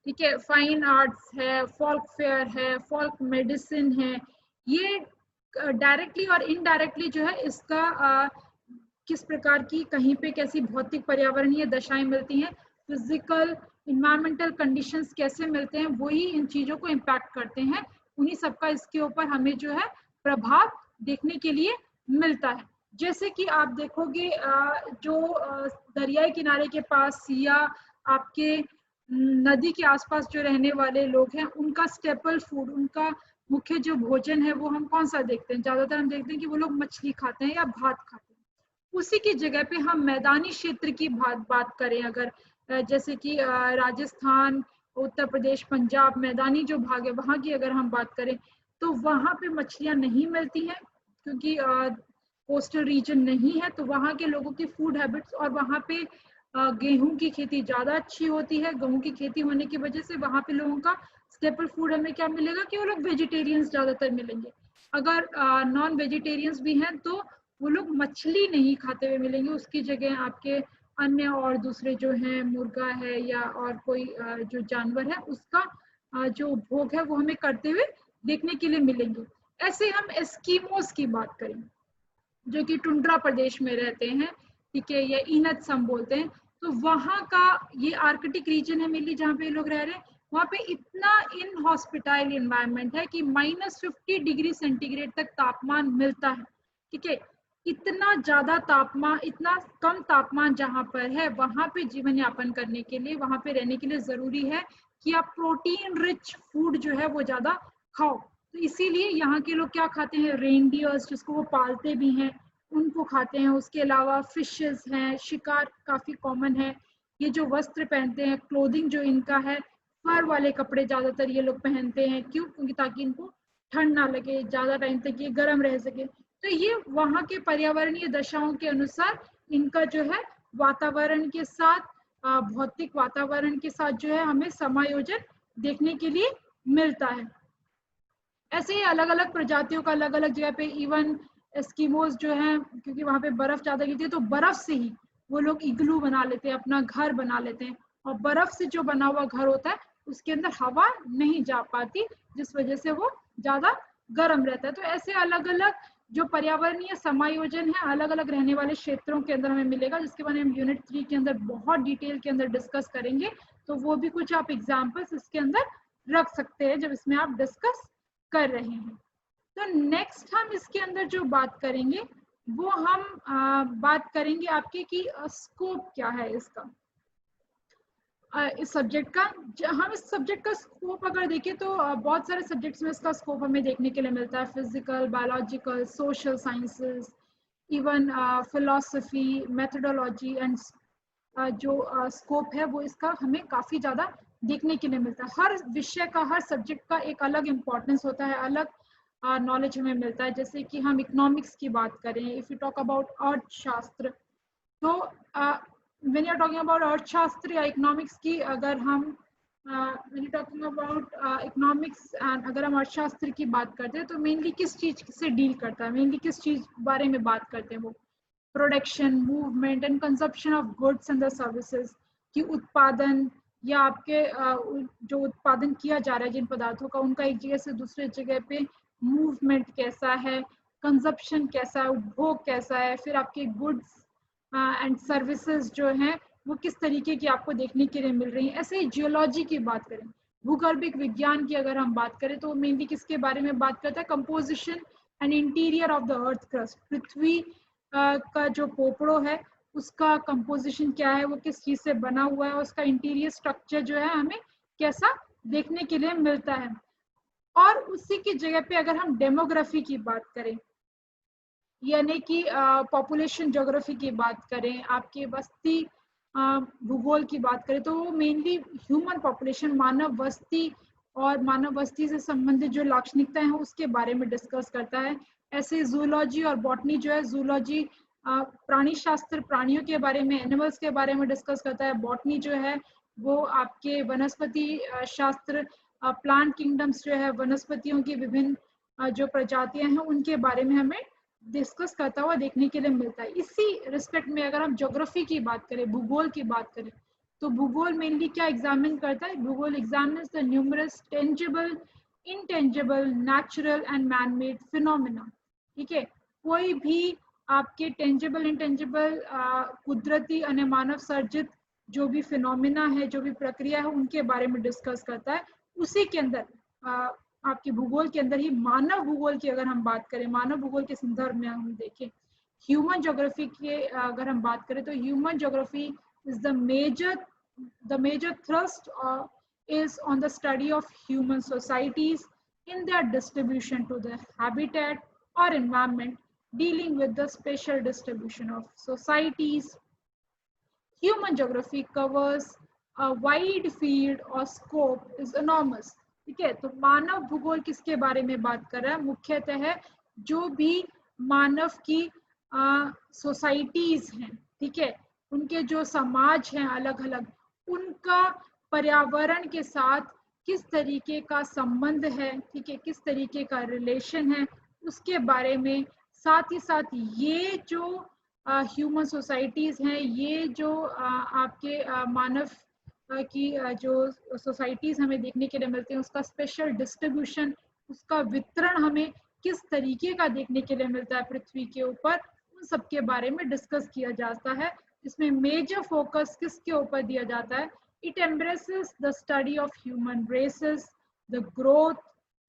ठीक है, फाइन आर्ट्स है, फोल्क फेयर है, फोल्क मेडिसिन है। ये डायरेक्टली और इनडायरेक्टली जो है इसका किस प्रकार की कहीं पे कैसी भौतिक पर्यावरणीय दशाएं मिलती हैं, फिजिकल इन्वायरमेंटल कंडीशंस कैसे मिलते हैं, वही इन चीजों को इम्पैक्ट करते हैं। उन्हीं सबका इसके ऊपर हमें जो है प्रभाव देखने के लिए मिलता है। जैसे कि आप देखोगे जो दरियाई किनारे के पास या आपके नदी के आसपास जो रहने वाले लोग हैं उनका स्टेपल फूड, उनका मुख्य जो भोजन है वो हम कौन सा देखते हैं? ज्यादातर हम देखते हैं कि वो लोग मछली खाते हैं या भात खाते हैं। उसी की जगह पे हम मैदानी क्षेत्र की बात करें अगर, जैसे कि राजस्थान, उत्तर प्रदेश, पंजाब, मैदानी जो भाग है वहां की अगर हम बात करें तो वहां पे मछलियां नहीं मिलती हैं क्योंकि कोस्टल रीजन नहीं है। तो वहां के लोगों की फूड हैबिट्स, और वहां पे गेहूं की खेती ज्यादा अच्छी होती है। गेहूं की खेती होने की वजह से वहां पे लोगों का स्टेपल फूड हमें क्या मिलेगा कि वो लोग वेजिटेरियंस ज्यादातर मिलेंगे। अगर नॉन वेजिटेरियंस भी हैं तो वो लोग मछली नहीं खाते हुए मिलेंगे, उसकी जगह आपके अन्य और दूसरे जो है मुर्गा है या और कोई जो जानवर है उसका जो उपभोग है वो हमें करते हुए देखने के लिए मिलेंगे। ऐसे हम एस्कीमोस की बात करें जो कि टुंड्रा प्रदेश में रहते हैं, ठीक है, या इनत्स हम बोलते हैं, तो वहाँ का ये आर्कटिक रीजन है मेनली जहाँ पे लोग रह रहे हैं। वहाँ पे इतना इनहॉस्पिटाइल एनवायरनमेंट है कि -50 डिग्री सेंटीग्रेड तक तापमान मिलता है, ठीक है। इतना ज्यादा तापमान, इतना कम तापमान जहाँ पर है वहाँ पे जीवन यापन करने के लिए, वहाँ पे रहने के लिए जरूरी है कि आप प्रोटीन रिच फूड जो है वो ज्यादा खाओ। तो इसीलिए यहाँ के लोग क्या खाते हैं, रेनडियर्स जिसको वो पालते भी हैं उनको खाते हैं। उसके अलावा फिशेस हैं, शिकार काफी कॉमन है। ये जो वस्त्र पहनते हैं, क्लोथिंग जो इनका है, फर वाले कपड़े ज्यादातर ये लोग पहनते हैं। क्यों? क्योंकि ताकि इनको ठंड ना लगे, ज्यादा टाइम तक ये गर्म रह सके। तो ये वहाँ के पर्यावरणीय दशाओं के अनुसार इनका जो है वातावरण के साथ, भौतिक वातावरण के साथ जो है हमें समायोजन देखने के लिए मिलता है। ऐसे ही अलग अलग प्रजातियों का अलग अलग जगह पे, इवन एस्किमोस जो है, क्योंकि वहां पे बर्फ ज्यादा गिरती है तो बर्फ से ही वो लोग इग्लू बना लेते हैं, अपना घर बना लेते हैं। और बर्फ से जो बना हुआ घर होता है उसके अंदर हवा नहीं जा पाती, जिस वजह से वो ज्यादा गर्म रहता है। तो ऐसे अलग अलग जो पर्यावरणीय समायोजन है अलग अलग रहने वाले क्षेत्रों के अंदर हमें मिलेगा, जिसके बारे में हम यूनिट 3 के अंदर बहुत डिटेल के अंदर डिस्कस करेंगे। तो वो भी कुछ आप एग्जाम्पल्स इसके अंदर रख सकते हैं जब इसमें आप डिस्कस कर रहे हैं। तो नेक्स्ट हम इसके अंदर जो बात करेंगे वो हम बात करेंगे आपके कि स्कोप क्या है इसका, इस सब्जेक्ट का। हम इस सब्जेक्ट का स्कोप अगर देखें तो बहुत सारे सब्जेक्ट्स में इसका स्कोप हमें देखने के लिए मिलता है। Physical, biological, social sciences, even philosophy, methodology and जो स्कोप है वो इसका हमें काफी ज्यादा देखने के लिए मिलता है। हर विषय का, हर सब्जेक्ट का एक अलग इम्पोर्टेंस होता है, अलग नॉलेज हमें मिलता है। जैसे कि हम इकोनॉमिक्स की बात करें, इफ यू टॉक अबाउट अर्थशास्त्र, तो when you are talking about अर्थशास्त्र या इकोनॉमिक्स की, अगर हम when you talking about economics and अगर हम अर्थशास्त्र की बात करते हैं तो मेनली किस चीज से डील करता है, मेनली किस चीज बारे में बात करते हैं वो, production, movement and consumption of goods and the services, की उत्पादन या आपके जो उत्पादन किया जा रहा है जिन पदार्थों का, उनका एक जगह से दूसरे जगह पे मूवमेंट कैसा है, कंजप्शन कैसा है, उपभोग कैसा है, फिर आपके गुड्स एंड सर्विसेज जो हैं वो किस तरीके की आपको देखने के लिए मिल रही हैं। ऐसे ही जियोलॉजी की बात करें, भूगर्भिक विज्ञान की अगर हम बात करें तो मेनली किसके बारे में बात करता है, composition and interior of the earth crust, पृथ्वी का जो पोपड़ो है उसका कंपोजिशन क्या है, वो किस चीज से बना हुआ है, उसका इंटीरियर स्ट्रक्चर जो है हमें कैसा देखने के लिए मिलता है। और उसी की जगह पे अगर हम डेमोग्राफी की बात करें, यानी कि पॉपुलेशन ज्योग्राफी की बात करें, आपके बस्ती भूगोल की बात करें, तो वो मेनली ह्यूमन पॉपुलेशन, मानव बस्ती और मानव बस्ती से संबंधित जो लाक्षणिकताएं हैं उसके बारे में डिस्कस करता है। ऐसे जूलॉजी और बॉटनी जो है, जूलॉजी प्राणी शास्त्र, प्राणियों के बारे में, एनिमल्स के बारे में डिस्कस करता है। बॉटनी जो है वो आपके वनस्पति शास्त्र, प्लांट किंगडम्स जो है, वनस्पतियों की विभिन्न जो प्रजातियां हैं उनके बारे में हमें डिस्कस करता हुआ देखने के लिए मिलता है। इसी रिस्पेक्ट में अगर हम ज्योग्राफी की बात करें, भूगोल की बात करें, तो भूगोल मेनली क्या एग्जामिन करता है, भूगोल examines the numerous tangible, intangible, natural and man made phenomena, ठीक है। कोई भी आपके टेंजिबल, इंटेंजिबल, कुदरती और मानव सर्जित जो भी फिनोमिना है, जो भी प्रक्रिया है, उनके बारे में डिस्कस करता है। उसी के अंदर आपके भूगोल के अंदर ही मानव भूगोल की अगर हम बात करें, मानव भूगोल के संदर्भ में हम देखें, ह्यूमन ज्योग्राफी के अगर हम बात करें तो human geography is the major thrust is on the study of human societies in their distribution to the habitat or environment, dealing with the spatial distribution of societies. Human geography covers a wide field or scope is enormous. ठीक है, तो मानव भूगोल किसके बारे में बात कर रहा है, मुख्यतः जो भी मानव की सोसाइटीज हैं, ठीक है, उनके जो समाज हैं अलग अलग, उनका पर्यावरण के साथ किस तरीके का संबंध है, ठीक है, किस तरीके का रिलेशन है, उसके बारे में। साथ ही साथ ये जो ह्यूमन सोसाइटीज़ हैं, ये जो आपके मानव की जो सोसाइटीज़ हमें देखने के लिए मिलते हैं, उसका स्पेशल डिस्ट्रीब्यूशन, उसका वितरण हमें किस तरीके का देखने के लिए मिलता है पृथ्वी के ऊपर, उन सब के बारे में डिस्कस किया जाता है। इसमें मेजर फोकस किसके ऊपर दिया जाता है? It embraces the study of human races, the growth,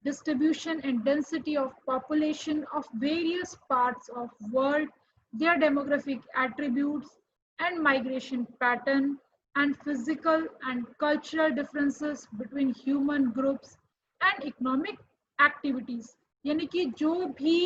distribution and density of population of various parts of world, their demographic attributes and migration pattern, and physical and cultural differences between human groups and economic activities। यानी कि जो भी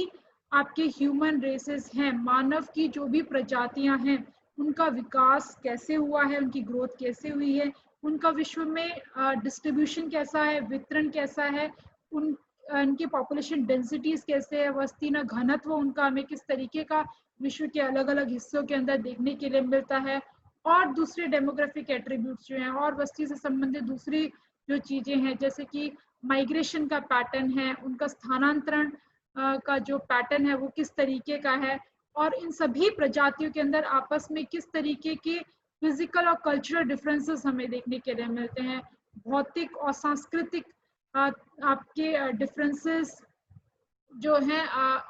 आपके human races हैं, मानव की जो भी प्रजातियां हैं, उनका विकास कैसे हुआ है, उनकी ग्रोथ कैसे हुई है, उनका विश्व में डिस्ट्रीब्यूशन कैसा है, वितरण कैसा है, उनकी पॉपुलेशन डेंसिटीज कैसे है, वस्ती न घनत्व उनका हमें किस तरीके का विश्व के अलग अलग हिस्सों के अंदर देखने के लिए मिलता है, और दूसरे डेमोग्राफिक एट्रीब्यूट्स जो हैं और वस्ती से संबंधित दूसरी जो चीजें हैं, जैसे कि माइग्रेशन का पैटर्न है, उनका स्थानांतरण का जो पैटर्न है वो किस तरीके का है, और इन सभी प्रजातियों के अंदर आपस में किस तरीके के फिजिकल और कल्चरल डिफरेंसेस हमें देखने के लिए मिलते हैं, भौतिक और सांस्कृतिक आपके डिफरेंसेस जो हैं,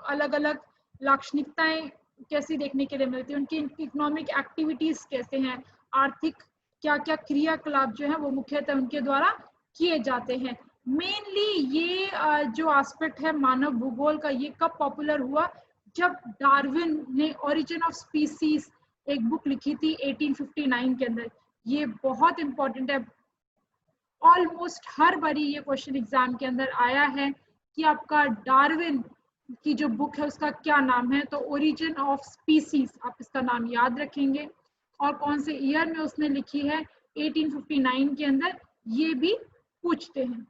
अलग अलग लाक्षणिकताएं कैसी देखने के लिए मिलती है, उनकी इकोनॉमिक एक्टिविटीज कैसे हैं, आर्थिक क्या क्या क्रियाकलाप जो है वो मुख्यतः उनके द्वारा किए जाते हैं। मेनली ये जो एस्पेक्ट है मानव भूगोल का, ये कब पॉपुलर हुआ? जब डार्विन ने ओरिजिन ऑफ स्पीसीज एक बुक लिखी थी 1859 के अंदर। ये बहुत इंपॉर्टेंट है, ऑलमोस्ट हर बारी ये क्वेश्चन एग्जाम के अंदर आया है कि आपका डार्विन की जो बुक है उसका क्या नाम है, तो ओरिजिन ऑफ स्पीसीज आप इसका नाम याद रखेंगे, और कौन से ईयर में उसने लिखी है 1859 के अंदर, ये भी पूछते हैं।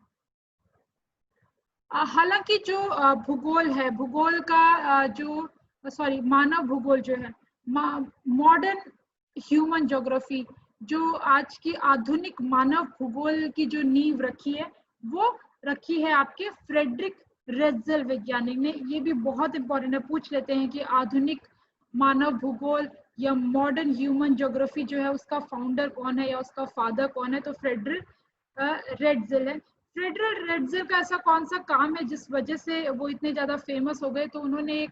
हालांकि जो भूगोल है, भूगोल का जो मानव भूगोल जो है, मॉडर्न ह्यूमन ज्योग्राफी, जो आज की आधुनिक मानव भूगोल की जो नींव रखी है वो रखी है आपके फ्रेडरिक रेट्जेल वैज्ञानिक ने। ये भी बहुत इंपॉर्टेंट है, पूछ लेते हैं कि आधुनिक मानव भूगोल या मॉडर्न ह्यूमन ज्योग्राफी जो है उसका फाउंडर कौन है या उसका फादर कौन है, तो फ्रेडरिक रेट्जेल है। फ्रेडरिक रेट्जेल का ऐसा कौन सा काम है जिस वजह से वो इतने ज्यादा फेमस हो गए, तो उन्होंने एक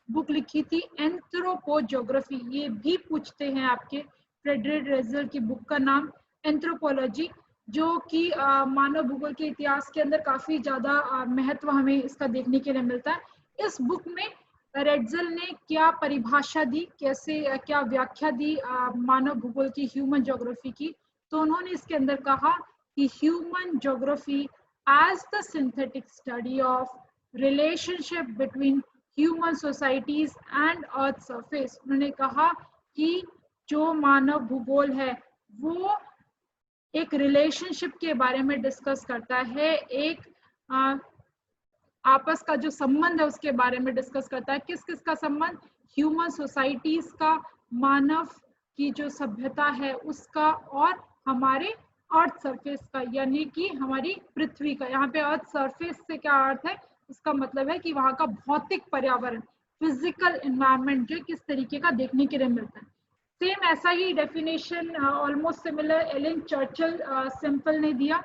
बुक लिखी थी एंथ्रोपोज्योग्राफी, ये भी पूछते हैं आपके। फ्रेडरिक रेट्जेल की बुक का नाम एंथ्रोपोलॉजी, जो कि मानव भूगोल के इतिहास के अंदर काफी ज्यादा महत्व हमें इसका देखने के लिए मिलता है। इस बुक में रेट्जेल ने क्या परिभाषा दी, कैसे क्या व्याख्या दी मानव भूगोल की, ह्यूमन ज्योग्राफी की, तो उन्होंने इसके अंदर कहा कि human geography as the synthetic study of relationship between human societies and earth surface. उन्होंने कहा कि जो मानव भूगोल है वो एक रिलेशनशिप के बारे में डिस्कस करता है, एक आपस का जो संबंध है उसके बारे में डिस्कस करता है। किस किस का संबंध? ह्यूमन सोसाइटीज का, मानव की जो सभ्यता है उसका, और हमारे अर्थ सरफेस का, यानी कि हमारी पृथ्वी का। यहाँ पे अर्थ सरफेस से क्या अर्थ है, इसका मतलब है कि वहाँ का भौतिक पर्यावरण, फिजिकल एनवायरनमेंट जो किस तरीके का देखने के लिए मिलता है। सेम ऐसा ही definition almost similar Ellen Churchill Semple ने दिया।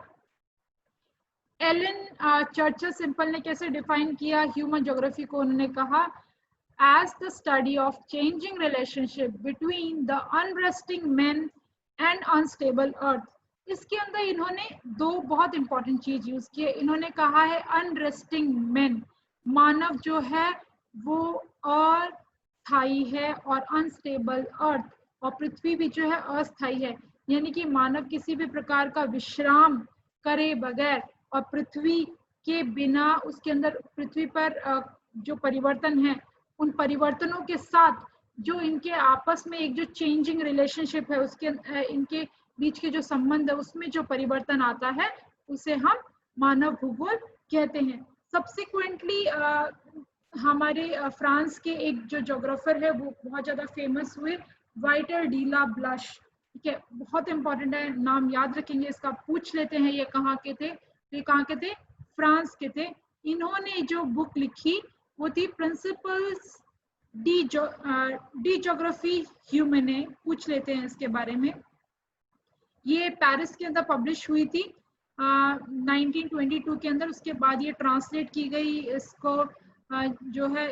एलन चर्चिल सिंपल ने कैसे डिफाइन किया ह्यूमन ज्योग्राफी को? उन्होंने कहा as the study of changing relationship between the unresting man and unstable earth. इसके अंदर इन्होंने दो बहुत इंपॉर्टेंट चीज यूज की है। इन्होंने कहा है अनरेस्टिंग मैन, मानव जो है वो अस्थायी है, और अनस्टेबल अर्थ, और पृथ्वी भी जो है अस्थायी है, यानी कि मानव किसी भी प्रकार का विश्राम करे बगैर और पृथ्वी के बिना, उसके अंदर पृथ्वी पर जो परिवर्तन है उन परिवर्तनों के साथ जो इनके आपस में एक जो चेंजिंग रिलेशनशिप है, उसके इनके बीच के जो संबंध है उसमें जो परिवर्तन आता है उसे हम मानव भूगोल कहते हैं। सब्सिक्वेंटली हमारे फ्रांस के एक जो ज्योग्राफर है वो बहुत ज्यादा फेमस हुए, वाइटर डी ला ब्लश। ठीक है, बहुत इंपॉर्टेंट है, नाम याद रखेंगे इसका। पूछ लेते हैं ये कहाँ के थे, तो ये कहाँ के थे? फ्रांस के थे। इन्होंने जो बुक लिखी वो थी प्रिंसिपल्स डी ज्योग्राफी ह्यूमन पूछ लेते हैं इसके बारे में। ये पेरिस के अंदर पब्लिश हुई थी 1922 के अंदर। उसके बाद ये ट्रांसलेट की गई, इसको जो है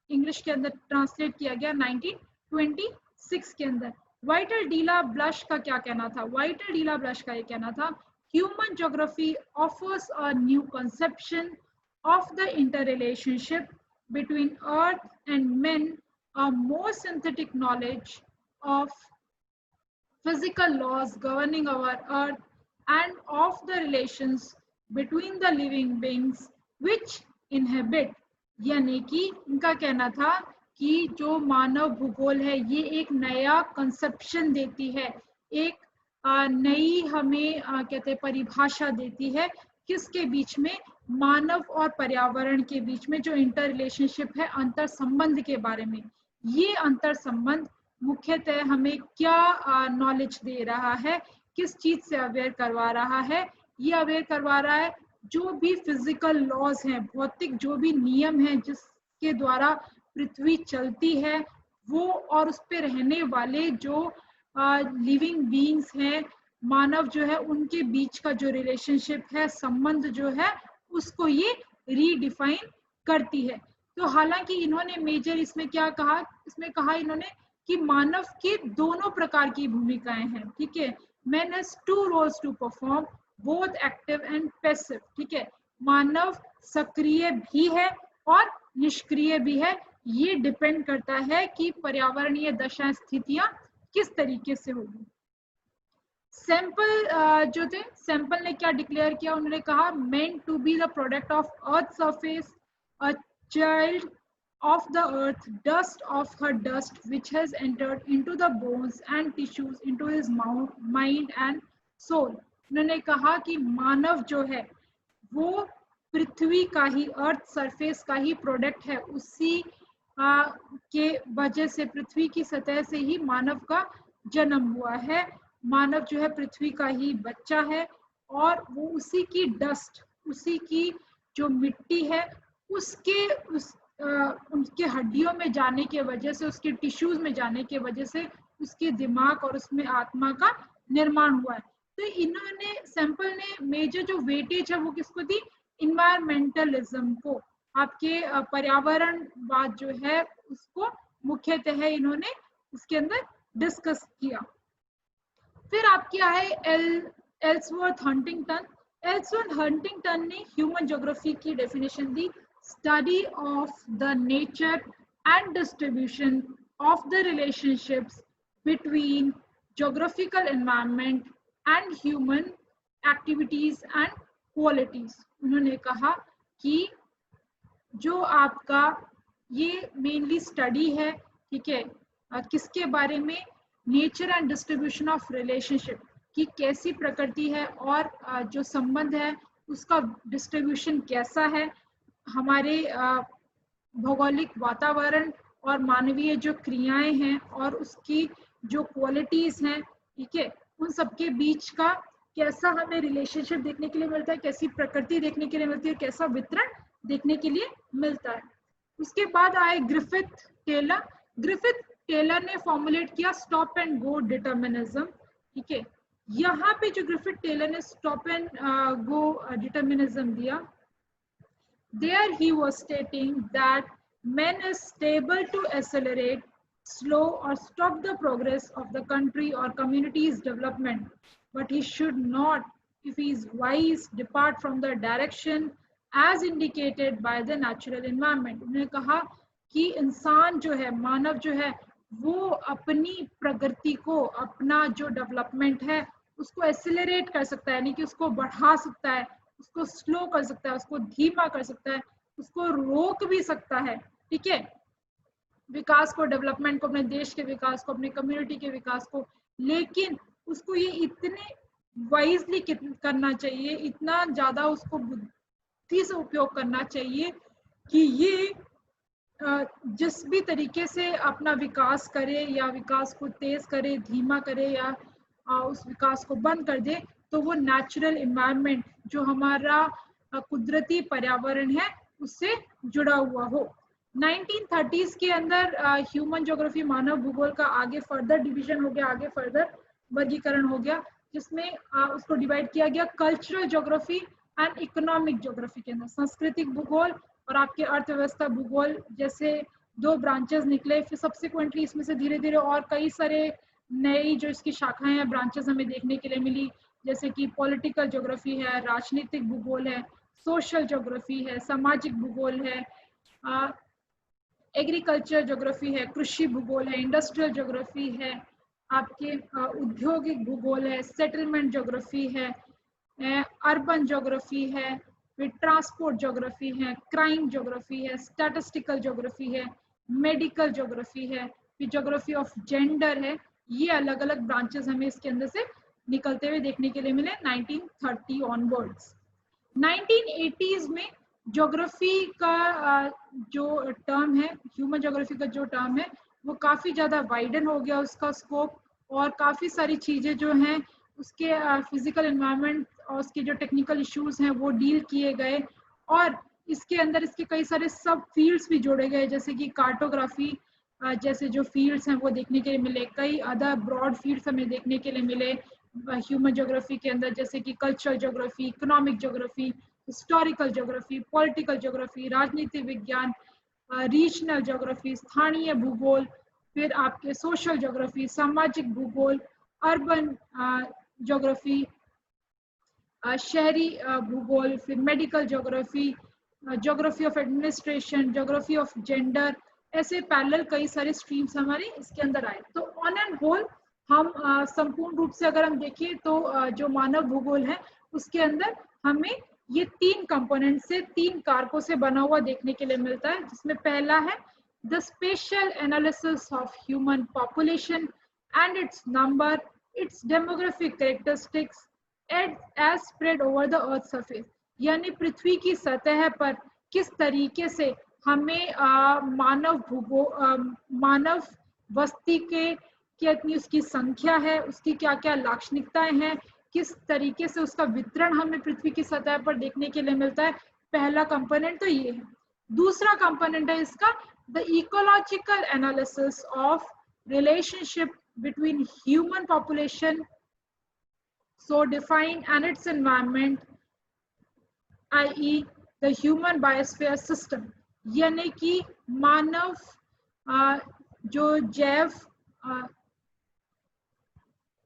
इंग्लिश के अंदर ट्रांसलेट किया गया 1926 के अंदर। वाइटर डीला ब्लश का क्या कहना था? वाइटर डीला ब्लश का ये कहना था, human geography offers a new conception of the interrelationship between earth and men, a more synthetic knowledge of physical laws governing our earth and of the relations between the living beings which inhabit। यानी कि इनका कहना था कि जो मानव भूगोल है ये एक नया कंसेप्शन देती है, एक नई हमें कहते हैं परिभाषा देती है किसके बीच में, मानव और पर्यावरण के बीच में जो इंटर रिलेशनशिप है, अंतर संबंध के बारे में। ये अंतर संबंध मुख्यतः हमें क्या नॉलेज दे रहा है, किस चीज से अवेयर करवा रहा है? ये अवेयर करवा रहा है जो भी फिजिकल लॉज हैं, भौतिक जो भी नियम हैं जिसके द्वारा पृथ्वी चलती है वो, और उस पे रहने वाले जो लिविंग बीइंग्स हैं, मानव जो है, उनके बीच का जो रिलेशनशिप है, संबंध जो है, उसको ये रीडिफाइन करती है। तो हालांकि इन्होंने मेजर इसमें क्या कहा, इसमें कहा इन्होंने कि मानव की दोनों प्रकार की भूमिकाएं हैं, ठीक है। Man has two roles to perform, both active and passive, ठीक है। मानव सक्रिय भी है और निष्क्रिय भी है। ये डिपेंड करता है कि पर्यावरणीय दशा स्थितियां किस तरीके से होगी। सैंपल जो थे, सैंपल ने क्या डिक्लेयर किया, उन्होंने कहा meant to be the product of earth surface, a child of the earth, dust of her dust which has entered into the bones and tissues, into his mind and soul। उन्होंने कहा कि मानव जो है वो पृथ्वी का ही, अर्थ सरफेस का ही product है, उसी के वजह से, पृथ्वी की सतह से ही मानव का जन्म हुआ है। मानव जो है पृथ्वी का ही बच्चा है और वो उसी की डस्ट, उसी की जो मिट्टी है उसके हड्डियों में जाने के वजह से, उसके टिश्यूज में जाने के वजह से उसके दिमाग और उसमें आत्मा का निर्माण हुआ है। तो इन्होंने, सैंपल ने मेजर जो वेटेज है वो किसको दी, इन्वायरमेंटलिज्म को, आपके पर्यावरणवाद जो है उसको मुख्यतः इन्होंने इसके अंदर डिस्कस किया। फिर आपकी है एल्सवर्थ हंटिंगटन। एल्सवर्थ हंटिंगटन ने ह्यूमन ज्योग्राफी की definition the, study of the nature and distribution of the relationships between geographical environment and human activities and qualities। उन्होंने कहा कि जो आपका ये मेनली स्टडी है, ठीक है, किसके बारे में, nature and distribution of relationship की कैसी प्रकृति है और जो संबंध है उसका डिस्ट्रीब्यूशन कैसा है, हमारे भौगोलिक वातावरण और मानवीय जो क्रियाएं हैं और उसकी जो क्वालिटीज हैं, ठीक है, उन सबके बीच का कैसा हमें रिलेशनशिप देखने के लिए मिलता है, कैसी प्रकृति देखने के लिए मिलती है, कैसा वितरण देखने के लिए मिलता है। उसके बाद आए ग्रिफिथ टेलर। ग्रिफिथ टेलर ने फॉर्मुलेट किया स्टॉप एंड गो डिटर्मिनिज्म, ठीक है। यहाँ पे जो ग्रिफिथ टेलर ने स्टॉप एंड गो डिटर्मिनिज्म दिया, there he was stating that man is able to accelerate, slow or stop the progress of the country or community's development, but he should not, if he is wise, depart from the direction as indicated by the natural environment। उन्होंने कहा कि इंसान जो है, मानव जो है, वो अपनी प्रगति को, अपना जो डेवलपमेंट है उसको एक्सेलरेट कर सकता है, यानी कि उसको बढ़ा सकता है, उसको स्लो कर सकता है, उसको धीमा कर सकता है, उसको रोक भी सकता है, ठीक है, विकास को, डेवलपमेंट को, अपने देश के विकास को, अपने कम्युनिटी के विकास को। लेकिन उसको ये इतने वाइजली करना चाहिए, इतना ज्यादा उसको बुद्धि से उपयोग करना चाहिए कि ये जिस भी तरीके से अपना विकास करे या विकास को तेज करे, धीमा करे या उस विकास को बंद कर दे, तो वो नेचुरल एनवायरनमेंट जो हमारा कुदरती पर्यावरण है उससे जुड़ा हुआ हो। 1930s के अंदर ह्यूमन ज्योग्राफी मानव भूगोल का आगे फर्दर डिवीजन हो गया, आगे फर्दर वर्गीकरण हो गया, जिसमें उसको डिवाइड किया गया cultural geography and economic geography के अंदर। सांस्कृतिक भूगोल और आपके अर्थव्यवस्था भूगोल जैसे दो ब्रांचेस निकले। फिर सब्सिक्वेंटली इसमें से धीरे धीरे और कई सारे नई जो इसकी शाखाएं हैं, ब्रांचेस हमें देखने के लिए मिली, जैसे कि पॉलिटिकल ज्योग्राफी है, राजनीतिक भूगोल है, सोशल ज्योग्राफी है, सामाजिक भूगोल है, एग्रीकल्चर ज्योग्राफी है, कृषि भूगोल है, इंडस्ट्रियल ज्योग्राफी है, आपके औद्योगिक भूगोल है, सेटलमेंट ज्योग्राफी है, अर्बन ज्योग्राफी है, फिर ट्रांसपोर्ट ज्योग्राफी है, क्राइम ज्योग्राफी है, स्टैटिस्टिकल ज्योग्राफी है, मेडिकल ज्योग्राफी है, फिर ज्योग्राफी ऑफ जेंडर है। ये अलग अलग ब्रांचेस हमें इसके अंदर से निकलते हुए देखने के लिए मिले 1930 ऑनवर्ड्स। 1980s में ज्योग्राफी का जो टर्म है, ह्यूमन ज्योग्राफी का जो टर्म है, वो काफी ज्यादा वाइडन हो गया उसका स्कोप, और काफी सारी चीजें जो हैं उसके फिजिकल एनवायरनमेंट और उसके जो टेक्निकल इश्यूज हैं वो डील किए गए, और इसके अंदर इसके कई सारे सब फील्ड्स भी जोड़े गए, जैसे कि कार्टोग्राफी जैसे जो फील्ड्स हैं वो देखने के लिए मिले, कई अदर ब्रॉड फील्ड्स हमें देखने के लिए मिले ह्यूमन ज्योग्राफी के अंदर, जैसे कि cultural geography, economic geography, historical geography, political geography, राजनीतिक विज्ञान, रीजनल ज्योग्राफी, स्थानीय भूगोल, फिर आपके सोशल ज्योग्राफी, सामाजिक भूगोल, अर्बन ज्योग्राफी, शहरी भूगोल, फिर medical geography, geography of administration, geography of gender, ऐसे पैरेलल कई सारे स्ट्रीम्स हमारे इसके अंदर आए। तो ऑन एंड होल हम संपूर्ण रूप से अगर हम देखें तो जो मानव भूगोल है उसके अंदर हमें ये तीन कंपोनेंट से, तीन कारकों से बना हुआ देखने के लिए मिलता है, जिसमें पहला है the spatial analysis of human population and its number, its demographic characteristics as spread over the earth surface, यानी पृथ्वी की सतह पर किस तरीके से हमें मानव बस्ती के कितनी उसकी संख्या है, उसकी क्या क्या लाक्षणिकताएं हैं, किस तरीके से उसका वितरण हमें पृथ्वी की सतह पर देखने के लिए मिलता है। पहला कंपोनेंट तो ये है। दूसरा कंपोनेंट है इसका the ecological analysis of relationship between human population so defined and its environment, i.e. the human biosphere system, यानी कि मानव जो जैव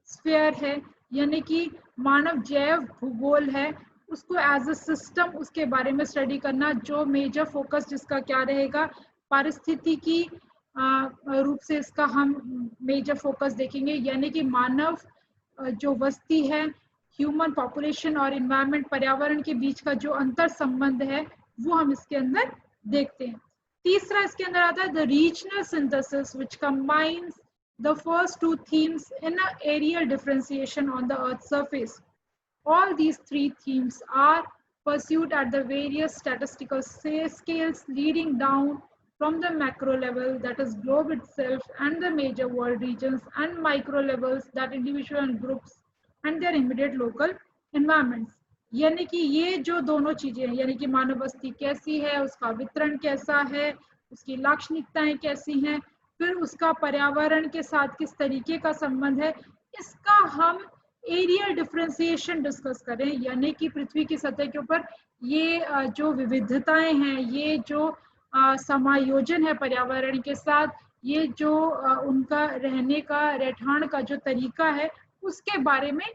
स्फीयर है, यानी कि मानव जैव भूगोल है, उसको एज अ सिस्टम उसके बारे में स्टडी करना, जो मेजर फोकस जिसका क्या रहेगा, पारिस्थितिकी रूप से इसका हम मेजर फोकस देखेंगे, यानी कि मानव जो बस्ती है, ह्यूमन पॉपुलेशन और इन्वायरमेंट पर्यावरण के बीच का जो अंतर संबंध है वो हम इसके अंदर देखते हैं। तीसरा इसके अंदर आता है the regional synthesis which combines the first two themes in a areal differentiation on the earth surface. All these three themes are pursued at the various statistical scales leading down from the macro level, that is globe itself, and the major world regions, and micro levels, that individual and groups and their immediate local environments। यानी कि ये जो दोनों चीजें हैं, यानी कि मानव बस्ती कैसी है, उसका वितरण कैसा है, उसकी लाक्षणिकताएं कैसी हैं, फिर उसका पर्यावरण के साथ किस तरीके का संबंध है, इसका हम एरियल डिफरेंशिएशन डिस्कस करें, यानी कि पृथ्वी की सतह के ऊपर ये जो विविधताएं हैं, ये जो समायोजन है पर्यावरण के साथ, ये जो उनका रहने का, रहठान का जो तरीका है, उसके बारे में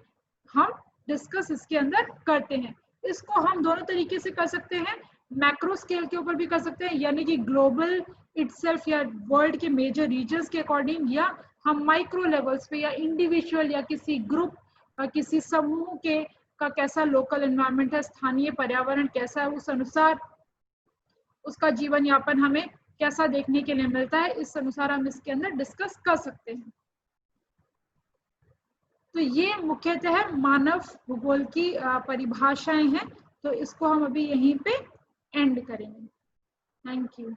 हम डिस्कस इसके अंदर करते हैं। इसको हम दोनों तरीके से कर सकते हैं, मैक्रो स्केल के ऊपर भी कर सकते हैं, यानी कि ग्लोबल इटसेल्फ या वर्ल्ड के मेजर रीजन्स के अकॉर्डिंग, या हम माइक्रो लेवल्स पे या इंडिविजुअल या किसी ग्रुप किसी समूह के का कैसा लोकल एनवायरनमेंट है, स्थानीय पर्यावरण कैसा है, उस अनुसार उसका जीवन यापन हमें कैसा देखने के लिए मिलता है, इस अनुसार हम इसके अंदर डिस्कस कर सकते हैं। तो ये मुख्यतः मानव भूगोल की परिभाषाएं हैं, तो इसको हम अभी यहीं पे एंड करेंगे। Thank you.